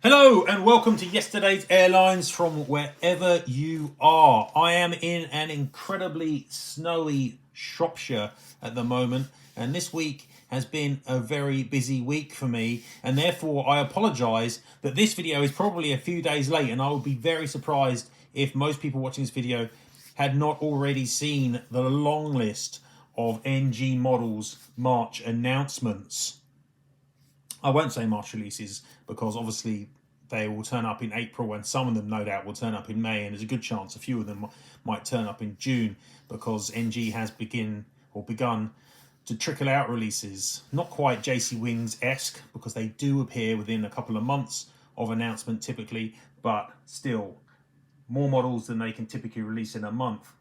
Hello and welcome to yesterday's Airlines from wherever you are. I am in an incredibly snowy Shropshire at the moment, and this week has been a very busy week for me, and therefore I apologise that this video is probably a few days late, and I would be very surprised if most people watching this video had not already seen the long list of NG Models March announcements. I won't say March releases because obviously they will turn up in April, and some of them no doubt will turn up in May, and there's a good chance a few of them might turn up in June because NG has begun to trickle out releases. Not quite jcwings-esque because they do appear within a couple of months of announcement typically, but still more models than they can typically release in a month.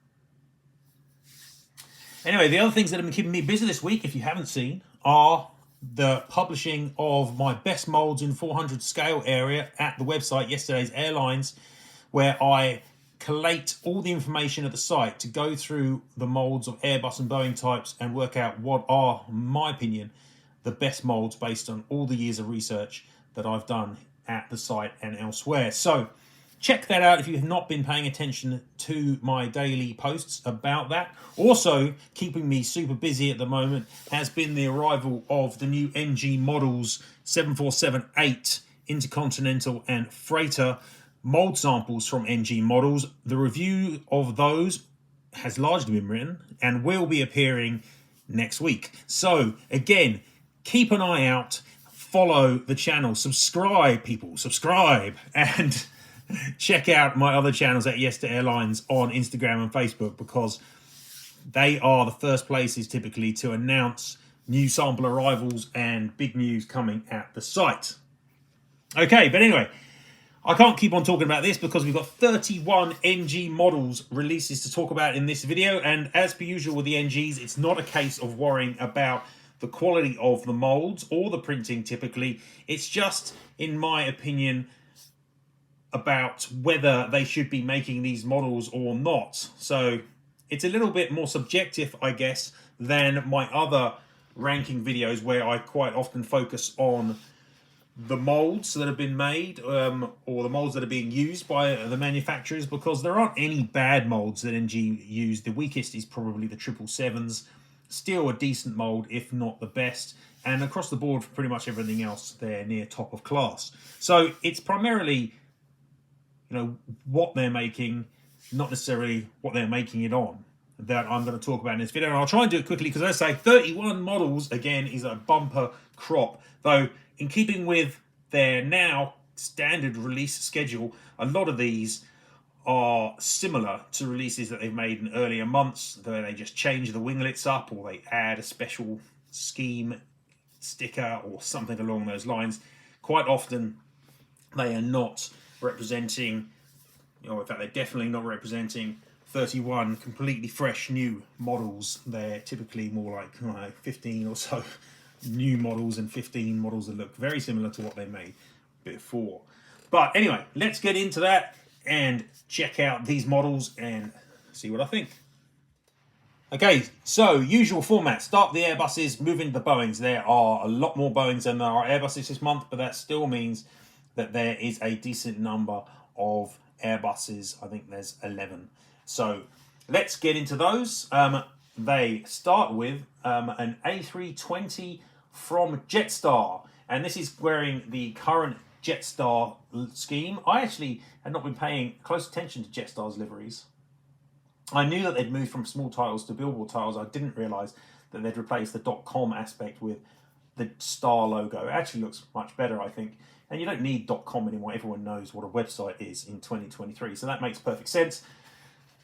Anyway, the other things that have been keeping me busy this week, if you haven't seen, are the publishing of my best molds in 400 scale area at the website Yesterday's Airlines, where I collate all the information at the site to go through the molds of Airbus and Boeing types and work out what are, in my opinion, the best molds based on all the years of research that I've done at the site and elsewhere. So check that out if you have not been paying attention to my daily posts about that. Also, keeping me super busy at the moment has been the arrival of the new NG Models 747-8 Intercontinental and Freighter mold samples from NG Models. The review of those has largely been written and will be appearing next week. So, again, keep an eye out, follow the channel, subscribe, people, subscribe, and check out my other channels at Yes to Airlines on Instagram and Facebook, because they are the first places typically to announce new sample arrivals and big news coming at the site. Okay, but anyway, I can't keep on talking about this because we've got 31 NG Models releases to talk about in this video, and as per usual with the NGs, it's not a case of worrying about the quality of the molds or the printing typically. It's just, in my opinion, about whether they should be making these models or not. So it's a little bit more subjective, I guess, than my other ranking videos where I quite often focus on the molds that have been made or the molds that are being used by the manufacturers, because there aren't any bad molds that NG use. The weakest is probably the 777s. Still a decent mold, if not the best. And across the board for pretty much everything else, they're near top of class. So it's primarily, what they're making, not necessarily what they're making it on, that I'm going to talk about in this video. And I'll try and do it quickly because, as I say, 31 models, again, is a bumper crop. Though, in keeping with their now standard release schedule, a lot of these are similar to releases that they've made in earlier months, where they just change the winglets up or they add a special scheme sticker or something along those lines. Quite often, they are not representing, in fact, they're definitely not representing 31 completely fresh new models. They're typically more like 15 or so new models and 15 models that look very similar to what they made before. But anyway, let's get into that and check out these models and see what I think. Okay, so usual format. Start the Airbuses, move into the Boeings. There are a lot more Boeings than there are Airbuses this month, but that still means that there is a decent number of Airbuses. I think there's 11. So let's get into those. They start with an A320 from Jetstar, and this is wearing the current Jetstar scheme. I actually had not been paying close attention to Jetstar's liveries. I knew that they'd moved from small titles to billboard titles. I didn't realise that they'd replaced the .com aspect with the star logo. It actually looks much better, I think. And you don't need .com anymore. Everyone knows what a website is in 2023. So that makes perfect sense.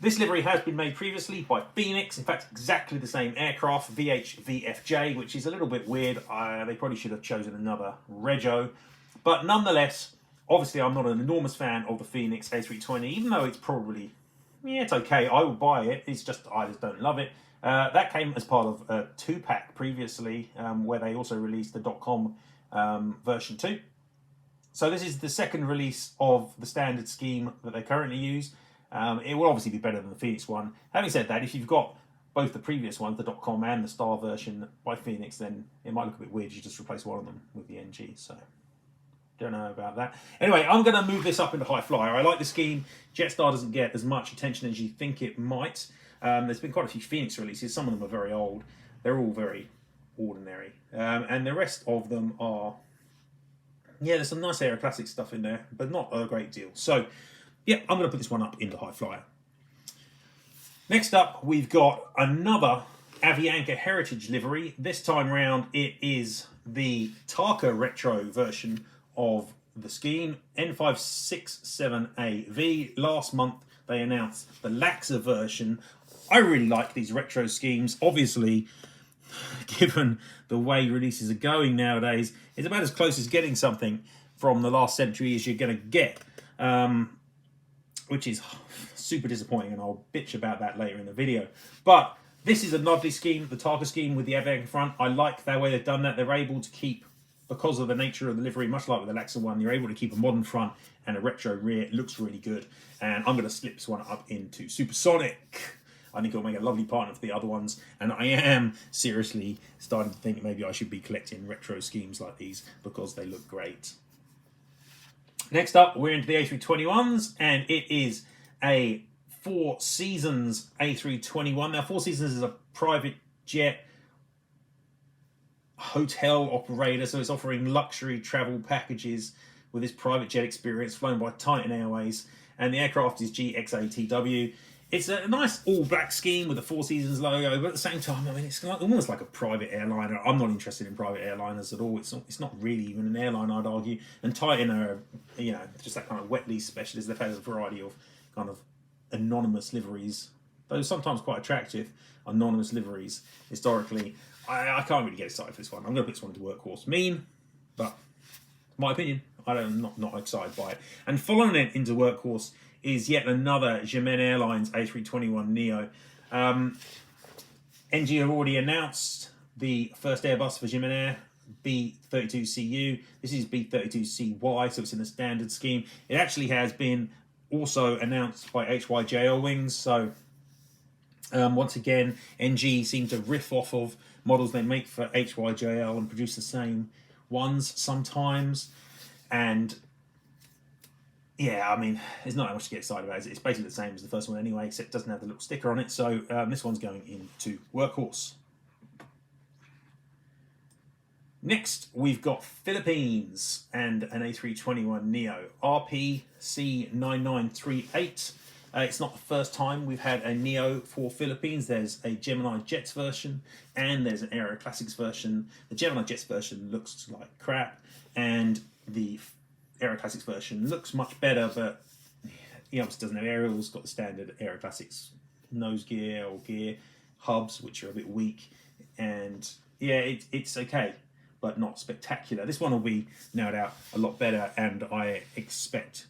This livery has been made previously by Phoenix. In fact, exactly the same aircraft, VHVFJ, which is a little bit weird. They probably should have chosen another rego. But nonetheless, obviously I'm not an enormous fan of the Phoenix A320, even though it's probably, it's okay. I will buy it. It's just, I just don't love it. That came as part of a 2-pack previously, where they also released the .com version 2. So this is the second release of the standard scheme that they currently use. It will obviously be better than the Phoenix one. Having said that, if you've got both the previous ones, the .com and the Star version by Phoenix, then it might look a bit weird. You just replace one of them with the NG. So Don't know about that. Anyway, I'm going to move this up into high flyer. I like the scheme. Jetstar doesn't get as much attention as you think it might. There's been quite a few Phoenix releases. Some of them are very old. They're all very ordinary. And the rest of them are... Yeah, there's some nice Aero Classic stuff in there, but not a great deal. So, yeah, I'm going to put this one up into high flyer. Next up, we've got another Avianca Heritage livery. This time round, it is the Taka Retro version of the scheme, N567AV. Last month, they announced the Laxa version. I really like these retro schemes. Obviously, given the way releases are going nowadays, it's about as close as getting something from the last century as you're going to get, which is super disappointing, and I'll bitch about that later in the video. But this is a lovely scheme, the Taka scheme with the Avianca front. I like the way they've done that. They're able to keep, because of the nature of the livery, much like with the Laxa one, you're able to keep a modern front and a retro rear. It looks really good, and I'm going to slip this one up into Supersonic. I think it'll make a lovely partner for the other ones, and I am seriously starting to think maybe I should be collecting retro schemes like these because they look great. Next up, we're into the A321s, and it is a Four Seasons A321. Now, Four Seasons is a private jet hotel operator, so it's offering luxury travel packages with this private jet experience flown by Titan Airways, and the aircraft is GXATW. It's a nice all-black scheme with the Four Seasons logo, but at the same time, I mean, it's like, almost like a private airliner. I'm not interested in private airliners at all. It's not really even an airline, I'd argue. And Titan are, you know, just that kind of wet lease specialist. They've had a variety of kind of anonymous liveries, though sometimes quite attractive anonymous liveries historically. I can't really get excited for this one. I'm going to put this one into Workhorse. Mean, but my opinion, I'm not excited by it. And following it into Workhorse is yet another Gemini Airlines A321neo. NG have already announced the first Airbus for Gemini, B32CU. This is B32CY, so it's in the standard scheme. It actually has been also announced by HYJL Wings, so once again, NG seem to riff off of models they make for HYJL and produce the same ones sometimes. And yeah, I mean, there's not that much to get excited about. It's basically the same as the first one anyway, except it doesn't have the little sticker on it. So this one's going into Workhorse. Next, we've got Philippines and an A321neo, RPC9938. It's not the first time we've had a Neo for Philippines. There's a Gemini Jets version and there's an Aero Classics version. The Gemini Jets version looks like crap, and the Aero Classics version looks much better, but it obviously doesn't have aerials. It's got the standard Aero Classics nose gear or gear hubs, which are a bit weak. And yeah, it's okay, but not spectacular. This one will be, no doubt, a lot better, and I expect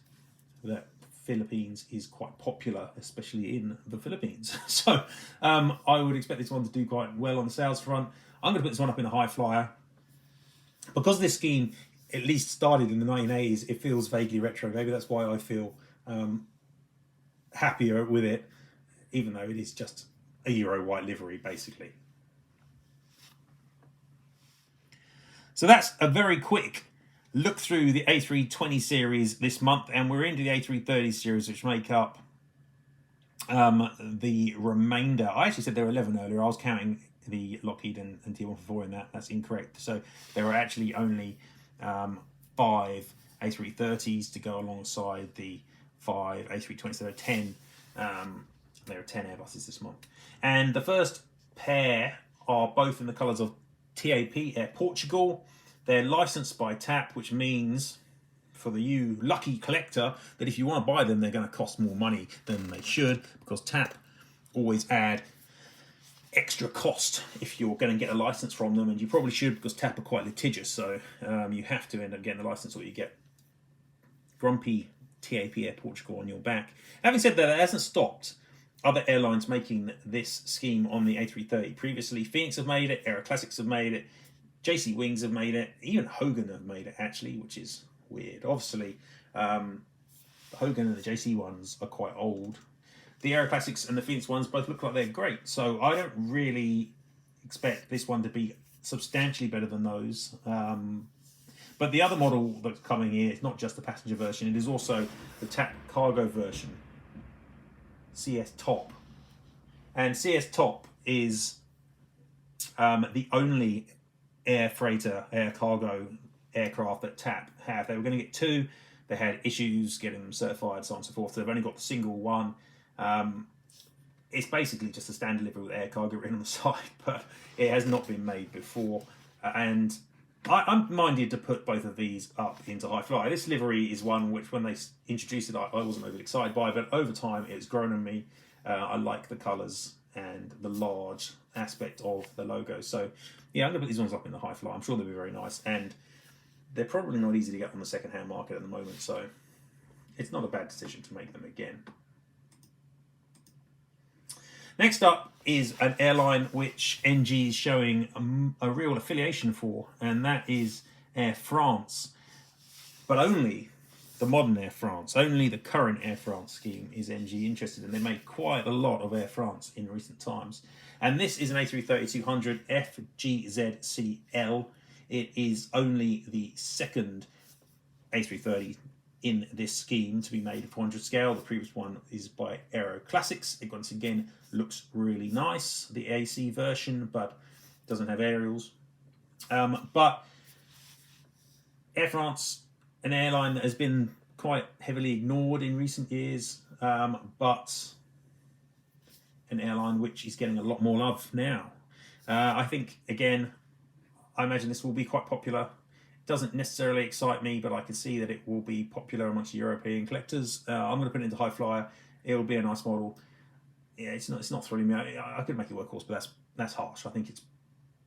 that Philippines is quite popular, especially in the Philippines. So I would expect this one to do quite well on the sales front. I'm going to put this one up in a high flyer. Because this scheme at least started in the 1980s, it feels vaguely retro. Maybe that's why I feel happier with it, even though it is just a Euro white livery, basically. So that's a very quick look through the A320 series this month, and we're into the A330 series, which make up the remainder. I actually said there were 11 earlier. I was counting the Lockheed and T144 in that. That's incorrect. So there are actually only 5 A330s to go alongside the 5 A320s. So there are 10. There are 10 Airbuses this month, and the first pair are both in the colours of TAP Air Portugal. They're licensed by TAP, which means for the you lucky collector that if you want to buy them, they're going to cost more money than they should, because TAP always add extra cost if you're going to get a license from them, and you probably should, because TAP are quite litigious, so you have to end up getting the license, or you get grumpy TAP Air Portugal on your back. Having said that, it hasn't stopped other airlines making this scheme on the A330. Previously, Phoenix have made it, Aero Classics have made it, jcwings have made it, even Hogan have made it, actually, which is weird. Obviously, the Hogan and the JC ones are quite old. The Aero Classics and the Phoenix ones both look like they're great, so I don't really expect this one to be substantially better than those. But the other model that's coming here is not just the passenger version, it is also the TAP cargo version, CS Top. And CS Top is the only air freighter, air cargo aircraft that TAP have. They were going to get two. They had issues getting them certified, so on and so forth. So they've only got the single one. It's basically just a stand delivery with air cargo written on the side, but it has not been made before. And I'm minded to put both of these up into high fly. This livery is one which, when they introduced it, I wasn't overly excited by, but over time it's grown on me. I like the colours and the large aspect of the logo. So yeah, I'm going to put these ones up in the high fly. I'm sure they'll be very nice, and they're probably not easy to get on the second-hand market at the moment, so it's not a bad decision to make them again. Next up is an airline which NG is showing a real affiliation for, and that is Air France. But only the modern Air France, only the current Air France scheme is NG interested in. They made quite a lot of Air France in recent times. And this is an A330-200 FGZCL. It is only the second A330 in this scheme to be made at 400 scale. The previous one is by Aero Classics. It once again looks really nice, the AC version, but doesn't have aerials. But Air France, an airline that has been quite heavily ignored in recent years, but an airline which is getting a lot more love now. I think, again, I imagine this will be quite popular. It doesn't necessarily excite me, but I can see that it will be popular amongst European collectors. I'm going to put it into high flyer. It'll be a nice model. Yeah, it's not thrilling me. I could make it workhorse, but that's harsh. I think it's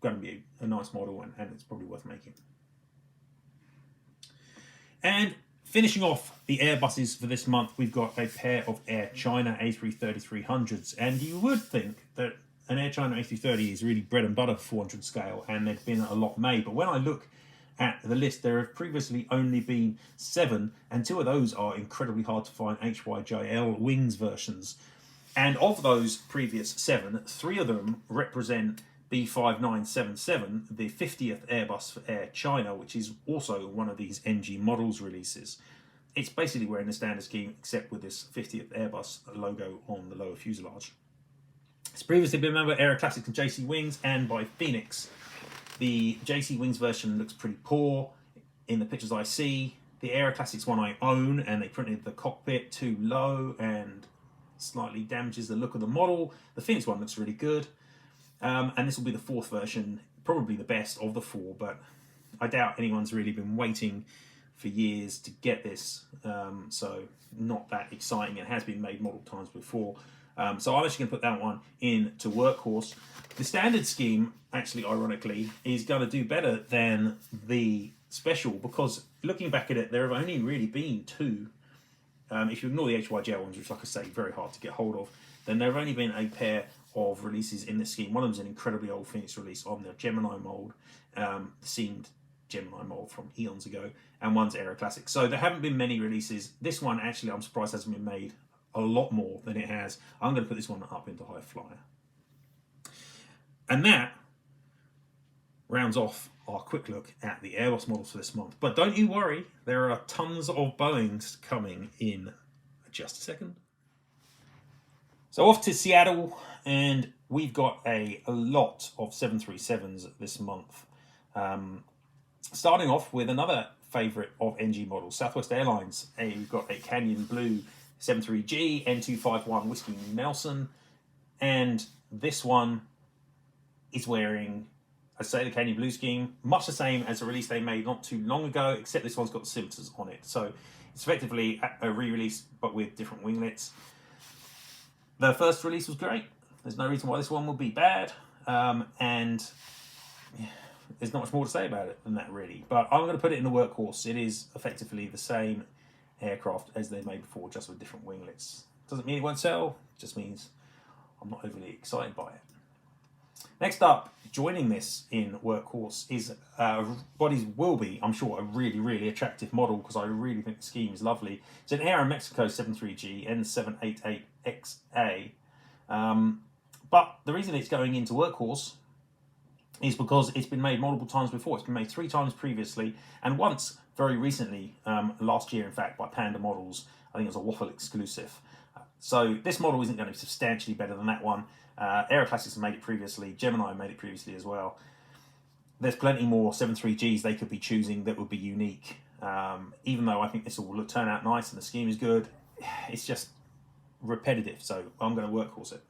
going to be a nice model, and it's probably worth making. And finishing off the Airbuses for this month, we've got a pair of Air China A330-300s. And you would think that an Air China A330 is really bread and butter for 400 scale, and there's been a lot made. But when I look at the list, there have previously only been 7, and 2 of those are incredibly hard to find HYJL Wings versions. And of those previous 7, 3 of them represent B5977, the 50th Airbus for Air China, which is also one of these NG models releases. It's basically wearing the standard scheme, except with this 50th Airbus logo on the lower fuselage. It's previously been made by Aero Classics and jcwings, and by Phoenix. The jcwings version looks pretty poor in the pictures I see. The Aero Classics one I own, and they printed the cockpit too low and slightly damages the look of the model. The Phoenix one looks really good. And this will be the 4th version, probably the best of the 4, but I doubt anyone's really been waiting for years to get this, so not that exciting. It has been made multiple times before, so I'm actually going to put that one into workhorse. The standard scheme, actually, ironically, is going to do better than the special, because looking back at it, there have only really been 2. If you ignore the HYGL ones, which, like I say, very hard to get hold of, then there have only been a pair of releases in this scheme. One of them is an incredibly old Phoenix release on the Gemini mold, the seamed Gemini mold from eons ago, and one's Aero Classic. So there haven't been many releases. This one, actually, I'm surprised hasn't been made a lot more than it has. I'm going to put this one up into high flyer. And that rounds off our quick look at the Airbus models for this month. But don't you worry, there are tons of Boeings coming in just a second. So off to Seattle, and we've got a lot of 737s this month. Starting off with another favourite of NG models, Southwest Airlines. We've got a Canyon Blue 73G N251 Whiskey Nelson, and this one is wearing, I'd say, the Canyon Blue scheme, much the same as a release they made not too long ago, except this one's got the scimitars on it. So it's effectively a re-release, but with different winglets. The first release was great. There's no reason why this one would be bad, and yeah, there's not much more to say about it than that, really. But I'm going to put it in the workhorse. It is effectively the same aircraft as they made before, just with different winglets. Doesn't mean it won't sell, just means I'm not overly excited by it. Next up, joining this in workhorse is what will be, I'm sure, a really, really attractive model, because I really think the scheme is lovely. It's an Aero Mexico 73G N788XA. But the reason it's going into workhorse is because it's been made multiple times before. It's been made 3 times previously, and once very recently, last year in fact, by Panda Models. I think it was a waffle exclusive. So this model isn't going to be substantially better than that one. Aeroclassics have made it previously. Gemini made it previously as well. There's plenty more 7.3Gs they could be choosing that would be unique. Even though I think this will turn out nice and the scheme is good, it's just repetitive. So I'm going to workhorse it.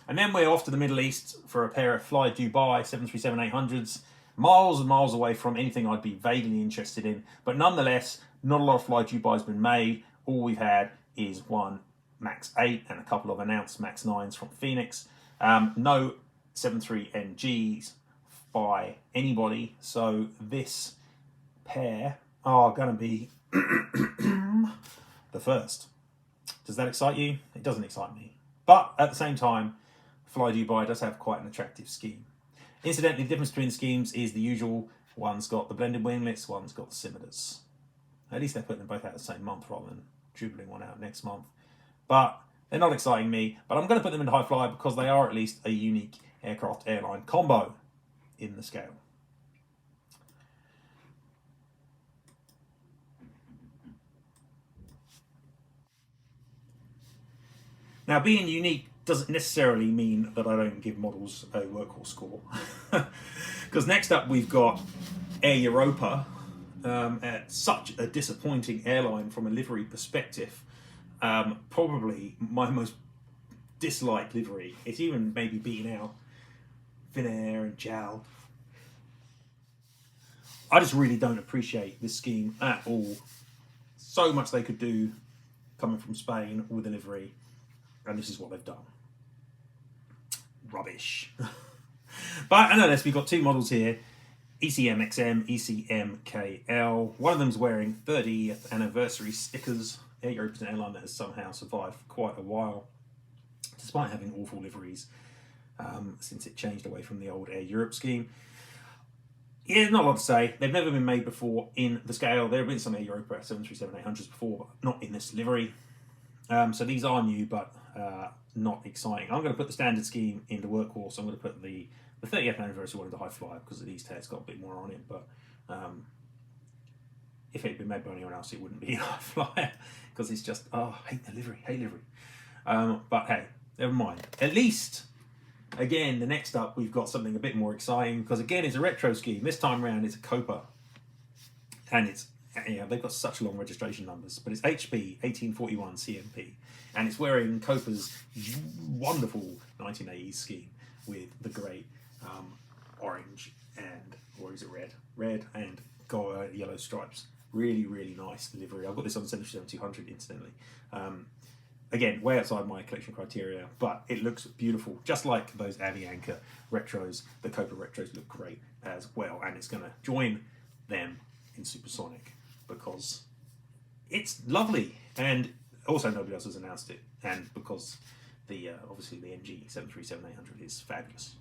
And then we're off to the Middle East for a pair of Fly Dubai 737-800s, miles and miles away from anything I'd be vaguely interested in. But nonetheless, not a lot of Fly Dubai has been made. All we've had is one MAX 8 and a couple of announced MAX 9s from Phoenix. No 73NGs by anybody. So this pair are going to be the first. Does that excite you? It doesn't excite me. But at the same time, Fly Dubai does have quite an attractive scheme. Incidentally, the difference between the schemes is the usual. One's got the blended winglets, one's got the scimitars. At least they're putting them both out the same month rather than dribbling one out next month. But they're not exciting me. But I'm going to put them into high flyer because they are at least a unique aircraft airline combo in the scale. Now, being unique doesn't necessarily mean that I don't give models a workhorse score. Because next up we've got Air Europa, at such a disappointing airline from a livery perspective. Probably my most disliked livery. It's even maybe beaten out Finnair and JAL. I just really don't appreciate this scheme at all. So much they could do coming from Spain with a livery, and this is what they've done. Rubbish. But nonetheless, we've got 2 models here. ECMXM, ECMKL. One of them's wearing 30th anniversary stickers. Air Europa is an airline that has somehow survived for quite a while, despite having awful liveries since it changed away from the old Air Europe scheme. Yeah, not a lot to say. They've never been made before in the scale. There have been some Air Europa 737-800s before, but not in this livery. So these are new, but not exciting. I'm going to put the standard scheme into workhorse. I'm going to put the 30th anniversary one into high flyer because at least it's got a bit more on it. But if it had been made by anyone else, it wouldn't be in high flyer because it's just, hate the livery, hate livery. But hey, never mind. At least, again, the next up, we've got something a bit more exciting because again, it's a retro scheme. This time around, it's a Copa. And it's, they've got such long registration numbers, but it's HB 1841 CMP. And it's wearing Copa's wonderful 1980s scheme with the great orange and, or is it red? Red and yellow stripes. Really, really nice livery. I've got this on the 737-200 incidentally. Again, way outside my collection criteria, but it looks beautiful. Just like those Avianca retros, the Copa retros look great as well. And it's going to join them in supersonic because it's lovely. And also nobody else has announced it. And because the obviously the NG 737-800 is fabulous.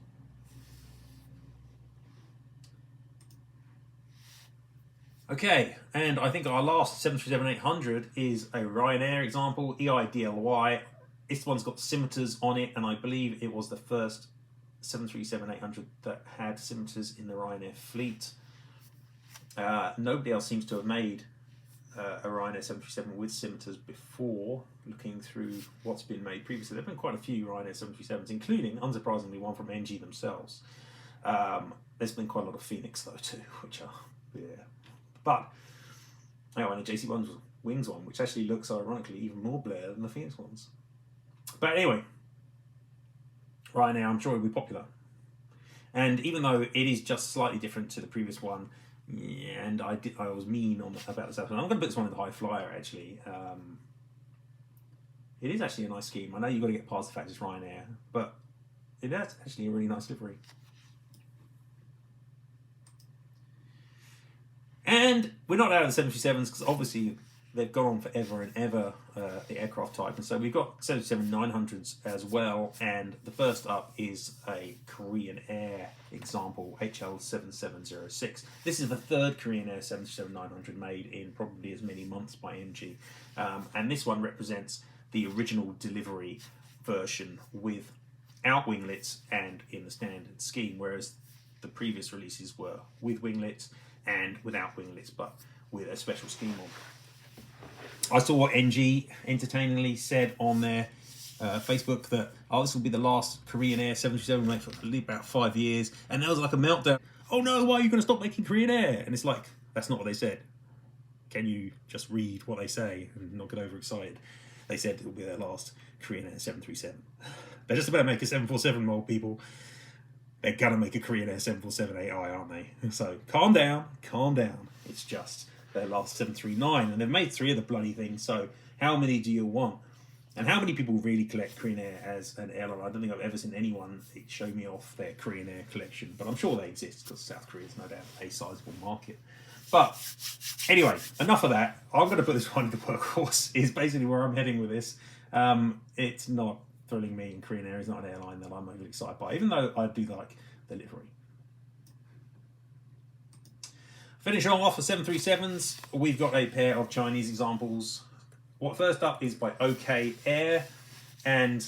Okay, and I think our last 737-800 is a Ryanair example, EIDLY. This one's got scimitars on it, and I believe it was the first 737-800 that had scimitars in the Ryanair fleet. Nobody else seems to have made a Ryanair 737 with scimitars before, looking through what's been made previously. There have been quite a few Ryanair 737s, including, unsurprisingly, one from NG themselves. There's been quite a lot of Phoenix, though, too, which are, yeah. But, and the jcwings one, which actually looks, ironically, even more Blair than the Phoenix ones. But anyway, Ryanair, I'm sure it'll be popular. And even though it is just slightly different to the previous one, yeah, and I was mean about this episode. I'm going to put this one in the high flyer, actually. It is actually a nice scheme. I know you've got to get past the fact it's Ryanair, but it is actually a really nice livery. And we're not out of the 737s because obviously they've gone on forever and ever, the aircraft type. And so we've got 737-900s as well. And the first up is a Korean Air example, HL7706. This is the third Korean Air 737-900 made in probably as many months by NG. And this one represents the original delivery version with without winglets and in the standard scheme, whereas the previous releases were with winglets and without winglets, but with a special scheme on. I saw what NG entertainingly said on their Facebook that, oh, this will be the last Korean Air 737 made for, I believe, about 5 years. And there was like a meltdown. Oh no, why are you going to stop making Korean Air? And it's like, that's not what they said. Can you just read what they say and not get overexcited? They said it will be their last Korean Air 737. They're just about to make a 747 mold, people. They're going to make a Korean Air 747-8i, aren't they? So calm down, calm down. It's just their last 739. And they've made 3 of the bloody things. So how many do you want? And how many people really collect Korean Air as an airline? I don't think I've ever seen anyone show me off their Korean Air collection. But I'm sure they exist because South Korea is no doubt a sizable market. But anyway, enough of that. I'm going to put this one into workhorse, is basically where I'm heading with this. It's not thrilling me, and Korean Air is not an airline that I'm overly excited by, even though I do like the livery. Finishing off for 737s, we've got a pair of Chinese examples. What first up is by OK Air, and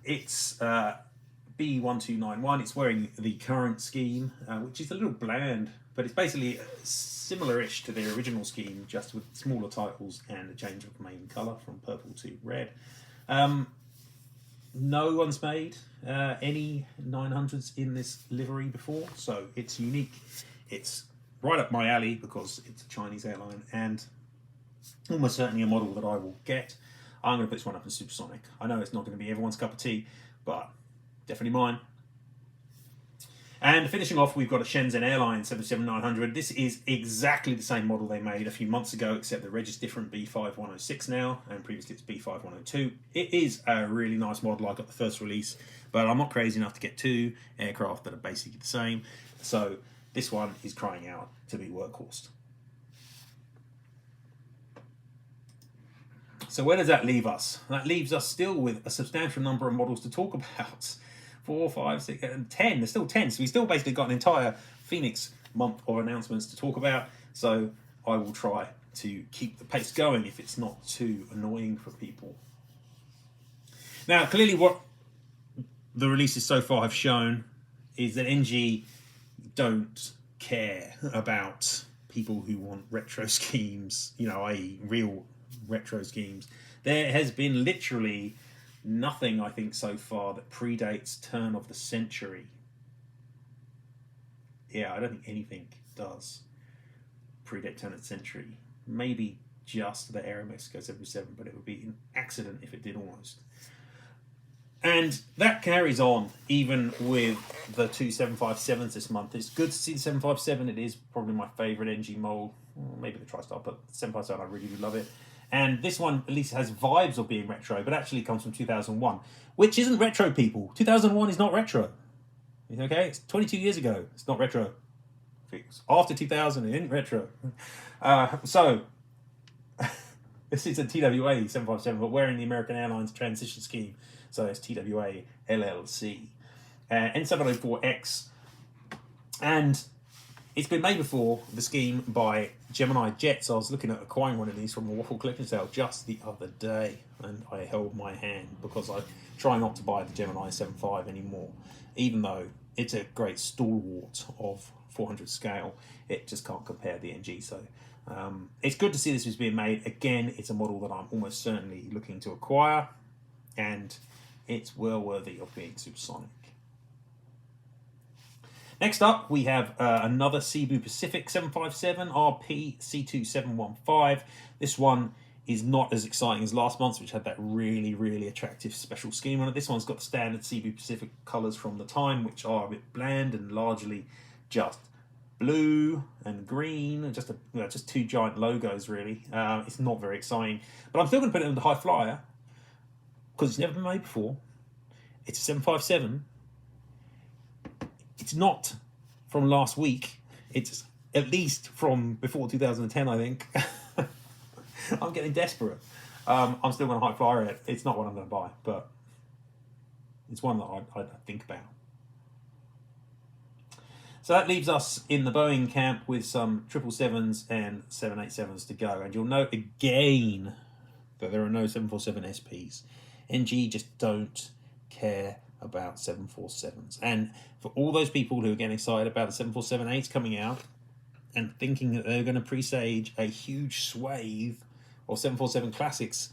it's B1291. It's wearing the current scheme, which is a little bland, but it's basically similar-ish to their original scheme, just with smaller titles and a change of main colour from purple to red. No one's made any 900s in this livery before, so it's unique. It's right up my alley because it's a Chinese airline and almost certainly a model that I will get. I'm going to put this one up in supersonic. I know it's not going to be everyone's cup of tea, but definitely mine. And finishing off, we've got a Shenzhen Airlines 777-900. This is exactly the same model they made a few months ago, except the reg is different, B5106 now, and previously it's B5102. It is a really nice model. I got the first release, but I'm not crazy enough to get 2 aircraft that are basically the same. So this one is crying out to be workhorsed. So where does that leave us? That leaves us still with a substantial number of models to talk about. 4, 5, 6, and 10. There's still 10. So we still basically got an entire Phoenix month of announcements to talk about. So I will try to keep the pace going if it's not too annoying for people. Now, clearly what the releases so far have shown is that NG don't care about people who want retro schemes, you know, i.e. real retro schemes. There has been literally nothing, I think, so far that predates turn of the century. Yeah, I don't think anything does predate turn of the century. Maybe just the Aeromexico 77, but it would be an accident if it did almost. And that carries on even with the 2 757s this month. It's good to see the 757. It is probably my favourite NG mold. Maybe the TriStar, but the 757, I really do love it. And this one at least has vibes of being retro, but actually comes from 2001, which isn't retro, people. 2001 is not retro. Okay? It's 22 years ago. It's not retro. It's after 2000, it isn't retro. So, this is a TWA 757, but wearing the American Airlines transition scheme. So it's TWA LLC. N704X. And it's been made before, the scheme, by Gemini Jets. I was looking at acquiring one of these from a waffle collection sale just the other day, and I held my hand because I try not to buy the Gemini 75 anymore. Even though it's a great stalwart of 400 scale, it just can't compare the NG. So it's good to see this is being made. Again, it's a model that I'm almost certainly looking to acquire, and it's well worthy of being supersonic. Next up, we have another Cebu Pacific 757 RP C2715. This one is not as exciting as last month's, which had that really, really attractive special scheme on it. This one's got the standard Cebu Pacific colours from the time, which are a bit bland and largely just blue and green, and just 2 giant logos, really. It's not very exciting. But I'm still going to put it in the high flyer, because it's never been made before. It's a 757. It's not from last week. It's at least from before 2010, I think. I'm getting desperate. I'm still going to high flyer it. It's not what I'm going to buy, but it's one that I think about. So that leaves us in the Boeing camp with some 777s and 787s to go. And you'll note again that there are no 747 SPs. NG just don't care about 747s. And for all those people who are getting excited about the 747-8s coming out and thinking that they're going to presage a huge swathe of 747 classics,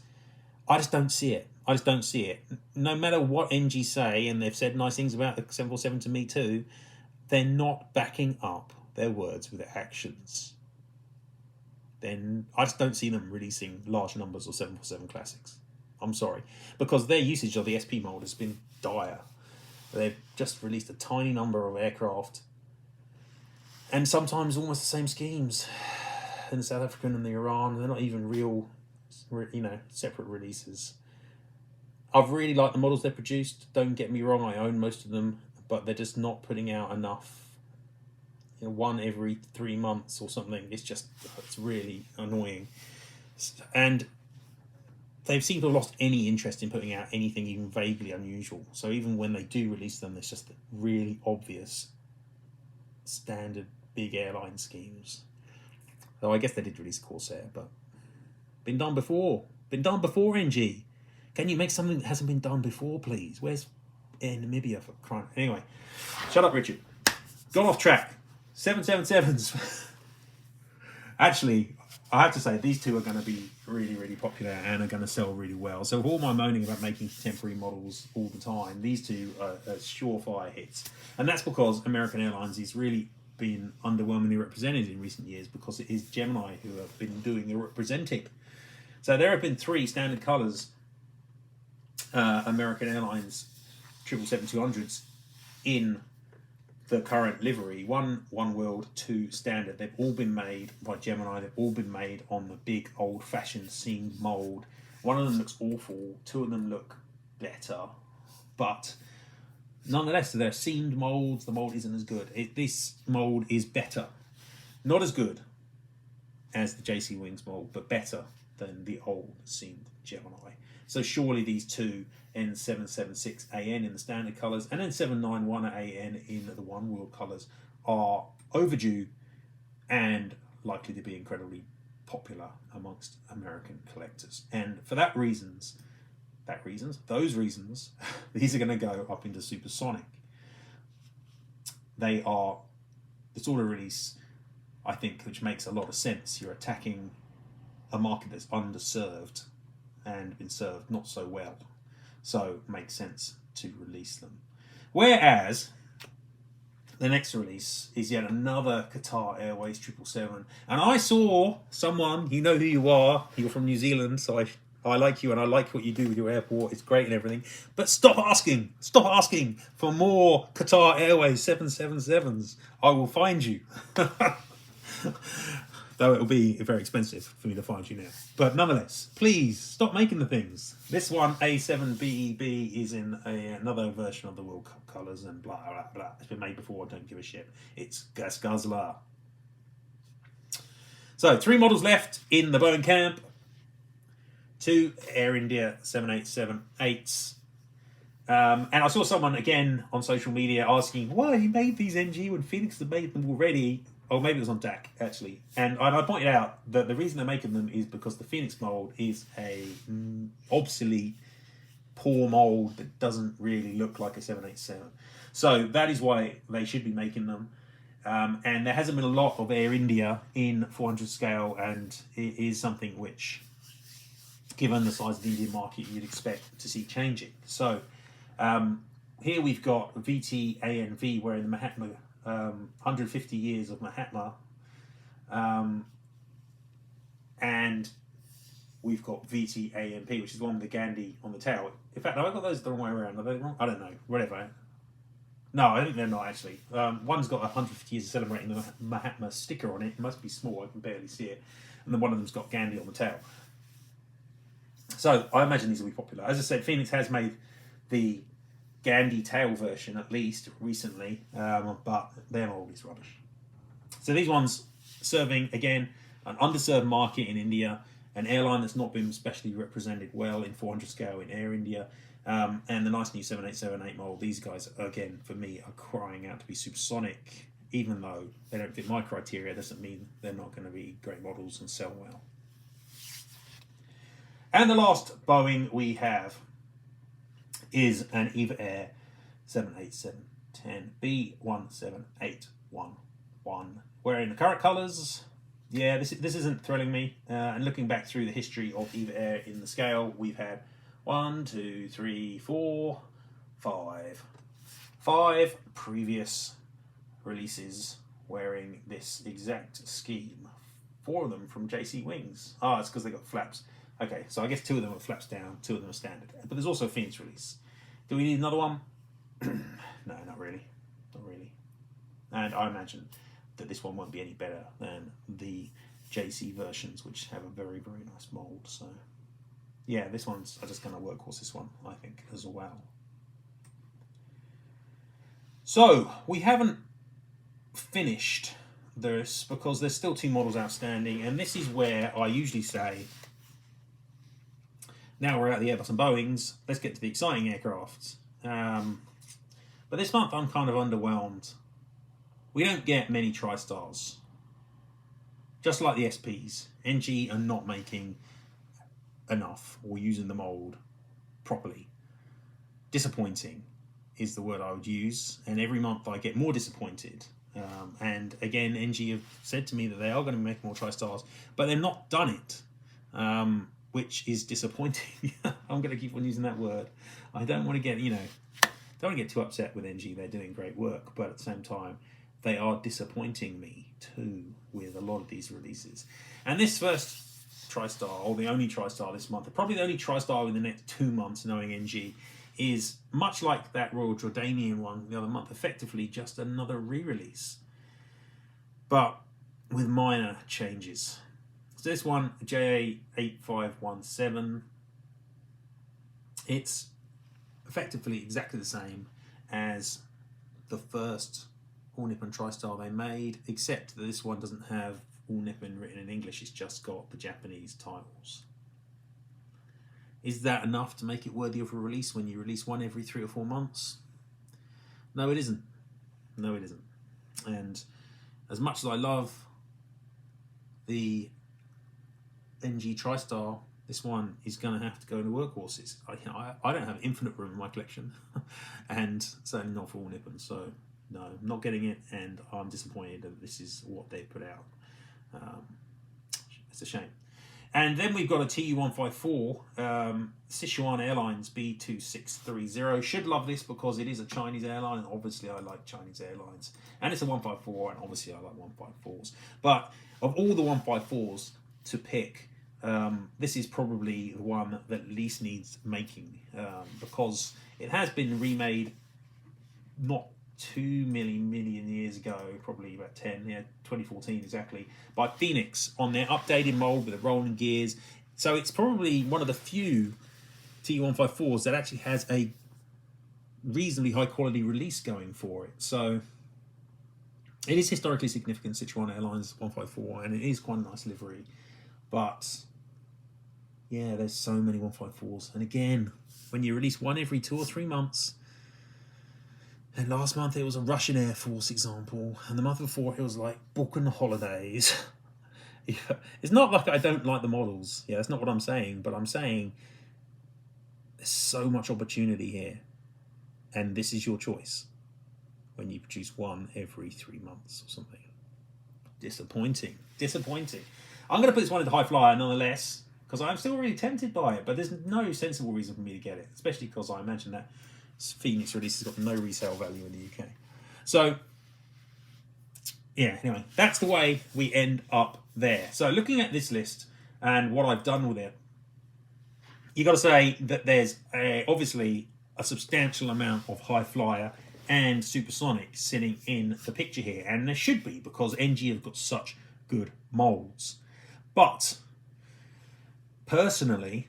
I just don't see it. I just don't see it. No matter what NG say, and they've said nice things about the 747 to me too, they're not backing up their words with actions. Then I just don't see them releasing large numbers of 747 classics. I'm sorry. Because their usage of the SP mold has been dire. They've just released a tiny number of aircraft, and sometimes almost the same schemes in the South African and the Iran. They're not even real, separate releases. I've really liked the models they've produced. Don't get me wrong, I own most of them, but they're just not putting out enough. One every 3 months or something. It's really annoying. And they've seemed to have lost any interest in putting out anything even vaguely unusual. So even when they do release them, it's just really obvious standard big airline schemes. Though I guess they did release Corsair, but been done before. NG. Can you make something that hasn't been done before, please? Where's Air Namibia for crying? Anyway, shut up, Richard. Gone off track. 777s. Actually, I have to say, these two are going to be really, really popular and are going to sell really well. So with all my moaning about making contemporary models all the time, these two are surefire hits. And that's because American Airlines has really been underwhelmingly represented in recent years, because it is Gemini who have been doing the representing. So there have been 3 standard colours American Airlines 777-200s in the current livery. 1 world, 2 standard. They've all been made by Gemini. They've all been made on the big old-fashioned seamed mould. 1 of them looks awful. 2 of them look better, but nonetheless, they're seamed moulds. The mould isn't as good. This mould is better, not as good as the jcwings mould, but better than the old seamed Gemini. So surely these two, N776AN in the standard colours and N791AN in the one world colours, are overdue and likely to be incredibly popular amongst American collectors. And for those reasons, these are going to go up into supersonic. It's all a release, I think, which makes a lot of sense. You're attacking a market that's underserved and been served not so well, so it makes sense to release them. Whereas the next release is yet another Qatar Airways 777, and I saw someone, you know who you are, you're from New Zealand, so I like you and I like what you do with your airport, it's great and everything, but stop asking for more Qatar Airways 777s. I will find you. Though it'll be very expensive for me to find you now. But nonetheless, please stop making the things. This one, A7BEB, is in another version of the World Cup colours and blah, blah, blah. It's been made before, I don't give a shit. It's Gas Guzzler. So, 3 models left in the Boeing camp. 2 Air India 787-8s. And I saw someone, again, on social media asking, why you made these NG when Phoenix had made them already? Or maybe it was on DAC, actually. And I pointed out that the reason they're making them is because the Phoenix mould is a obsolete, poor mould that doesn't really look like a 787. So that is why they should be making them. And there hasn't been a lot of Air India in 400 scale, and it is something which, given the size of the Indian market, you'd expect to see changing. So here we've got VT-ANV wearing the Mahatma 150 years of Mahatma, and we've got VT-AMP, which is the one with the Gandhi on the tail. In fact, have I got those the wrong way around? Are they wrong? I don't know. Whatever. No, I think they're not, actually. One's got 150 years of celebrating the Mahatma sticker on it. It must be small, I can barely see it. And then one of them's got Gandhi on the tail. So I imagine these will be popular. As I said, Phoenix has made the Gandhi tail version, at least recently, but they're always rubbish. So these ones serving, again, an underserved market in India, an airline that's not been specially represented well in 400 scale in Air India, and the nice new 787-8 mold. These guys, again, for me, are crying out to be supersonic. Even though they don't fit my criteria, doesn't mean they're not going to be great models and sell well. And the last Boeing we have is an EVA Air 78710 B17811. Wearing the current colours. Yeah, this isn't thrilling me. And looking back through the history of EVA Air in the scale, we've had 1, 2, 3, 4, 5 previous releases wearing this exact scheme. 4 of them from jcwings. Ah, it's because they got flaps. Okay, so I guess 2 of them are flaps down, 2 of them are standard. But there's also a Phoenix release. Do we need another one? No, not really. Not really. And I imagine that this one won't be any better than the JC versions, which have a very, very nice mould. So, yeah, this one's, I'm just going to workhorse this one, I think, as well. So, we haven't finished this because there's still 2 models outstanding, and this is where I usually say, now we're at the Airbus and Boeings, let's get to the exciting aircraft. But this month I'm kind of underwhelmed. We don't get many TriStars. Just like the SPs, NG are not making enough or using the mould properly. Disappointing is the word I would use, and every month I get more disappointed. And again, NG have said to me that they are going to make more TriStars, but they've not done it, which is disappointing. I'm going to keep on using that word. I don't want to get, don't want to get too upset with NG. They're doing great work, but at the same time, they are disappointing me too with a lot of these releases. And this first TriStar, or the only TriStar this month, probably the only TriStar in the next 2 months, knowing NG, is much like that Royal Jordanian one the other month, effectively just another re-release, but with minor changes. So this one, JA8517, it's effectively exactly the same as the first All Nippon TriStar they made, except that this one doesn't have All Nippon written in English, it's just got the Japanese titles. Is that enough to make it worthy of a release when you release one every 3 or 4 months? No, it isn't. No, it isn't. And as much as I love the NG TriStar, this one is going to have to go into workhorses. I don't have infinite room in my collection, and certainly not for All Nippon. So no, I'm not getting it, and I'm disappointed that this is what they put out. It's a shame. And then we've got a TU154 Sichuan Airlines B2630. Should love this because it is a Chinese airline, and obviously I like Chinese airlines. And it's a 154, and obviously I like 154s. But of all the 154s to pick, this is probably the one that least needs making, because it has been remade not 2 million years ago, probably about 10, 2014 exactly, by Phoenix on their updated mould with the rolling gears. So it's probably one of the few TU154s that actually has a reasonably high quality release going for it. So it is historically significant, Sichuan Airlines 154, and it is quite a nice livery. But yeah, there's so many 154s, and again, when you release one every 2 or 3 months, and last month it was a Russian Air Force example, and the month before it was like booking holidays. It's not like I don't like the models. Yeah, that's not what I'm saying, but I'm saying there's so much opportunity here, and this is your choice when you produce one every 3 months or something. Disappointing. Disappointing. I'm going to put this one into high flyer nonetheless, because I'm still really tempted by it, but there's no sensible reason for me to get it, especially because I imagine that Phoenix release has got no resale value in the UK. So, yeah, anyway, that's the way we end up there. So looking at this list and what I've done with it, you got to say that there's obviously a substantial amount of high flyer and supersonic sitting in the picture here, and there should be, because NG have got such good molds. But personally,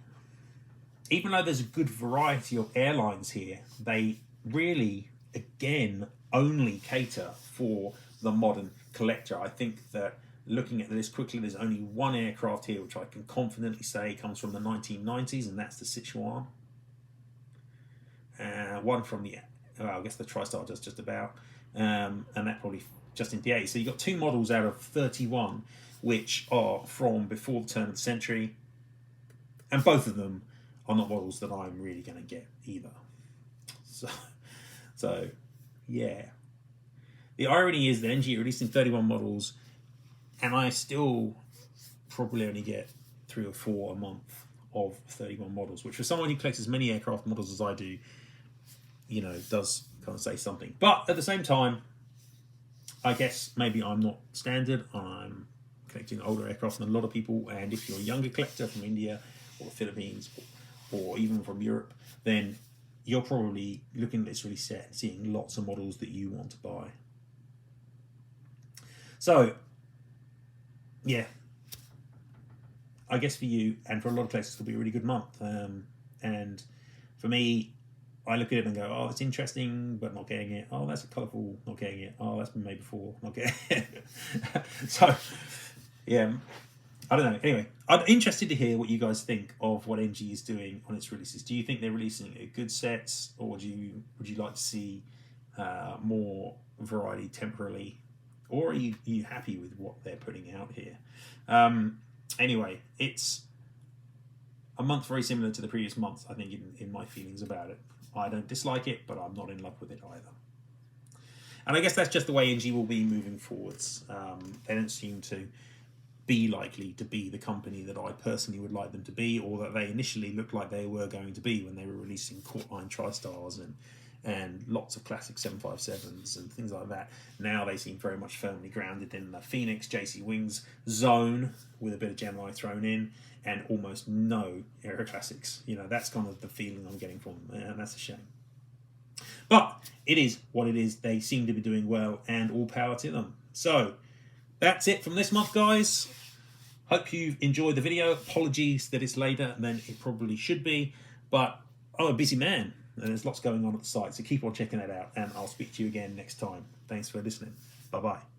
even though there's a good variety of airlines here, they really, again, only cater for the modern collector. I think that looking at this quickly, there's only one aircraft here which I can confidently say comes from the 1990s, and that's the Sichuan. One from the, I guess the TriStar does just about, and that probably just in the 80s. So you've got 2 models out of 31 which are from before the turn of the century, and both of them are not models that I'm really going to get either. So, yeah. The irony is that NG are releasing 31 models, and I still probably only get 3 or 4 a month of 31 models, which for someone who collects as many aircraft models as I do, you know, does kind of say something. But at the same time, I guess maybe I'm not standard. I'm collecting older aircraft than a lot of people, and if you're a younger collector from India or the Philippines or even from Europe, then you're probably looking at this really set and seeing lots of models that you want to buy. So, yeah, I guess for you and for a lot of collectors, it'll be a really good month. And for me, I look at it and go, oh, it's interesting, but not getting it. Oh, that's colourful, not getting it. Oh, that's been made before, not getting it. So, yeah, I don't know. Anyway, I'm interested to hear what you guys think of what NG is doing on its releases. Do you think they're releasing good sets, or would you like to see more variety temporarily? Or are you happy with what they're putting out here? Anyway, it's a month very similar to the previous month, I think, in my feelings about it. I don't dislike it, but I'm not in love with it either. And I guess that's just the way NG will be moving forwards. They don't seem to be likely to be the company that I personally would like them to be, or that they initially looked like they were going to be when they were releasing Courtline TriStars and lots of classic 757s and things like that. Now they seem very much firmly grounded in the Phoenix jcwings zone with a bit of Gemini thrown in and almost no Aero Classics. You know, that's kind of the feeling I'm getting from them, and that's a shame. But it is what it is. They seem to be doing well, and all power to them. So that's it from this month, guys. Hope you've enjoyed the video. Apologies that it's later than it probably should be, but I'm a busy man and there's lots going on at the site, so keep on checking that out, and I'll speak to you again next time. Thanks for listening. Bye-bye.